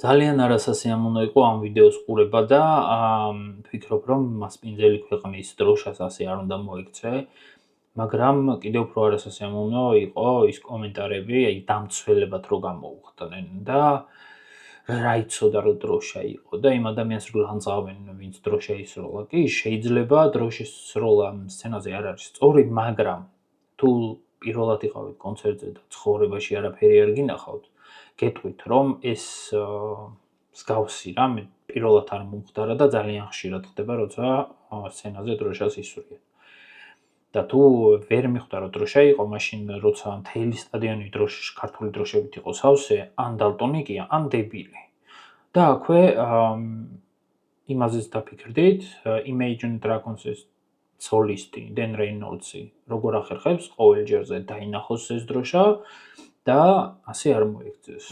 ძალიან არასასიამოვნო იყო ამ ვიდეოს ყურება და ვფიქრობ, რომ მასპინძელი ქვეყნის დროშას ასე არ უნდა მოექცე, მაგრამ კიდევ უფრო არასასიამოვნო იყო ის კომენტარები, აი დამცველებად რო გამოუხდნენ და რა იცოდა რომ დროშა იყო და იმ ადამიანს რო განწყავენ, ვინც დროშა ისროლა, კი შეიძლება დროშის სროლა სცენაზე არ არის სწორი, მაგრამ თუ პირველად იყავით კონცერტზე და ცხოვრებაში არაფერი არ გინახავთ, გეტყვით, რომ ეს მსგავსი რამე პირველად არ მომხდარა და ძალიან ხშირად ხდება, როცა სცენაზე დროშას ისვრიან. და თუ ვერ მიხვდა რომ დროშა იყო, მაშინ როცა მთელი სტადიონი ქართული დროშებით იყო სავსე, ან დალტონიკია, ან დებილი. და აქვე იმაზეც დაფიქრდით, Imagine Dragons-ის სოლისტი დენ რეინოლდსი როგორ ახერხებს ყოველ ჯერზე დაინახოს ეს დროშა და ასე არ მოექცეს.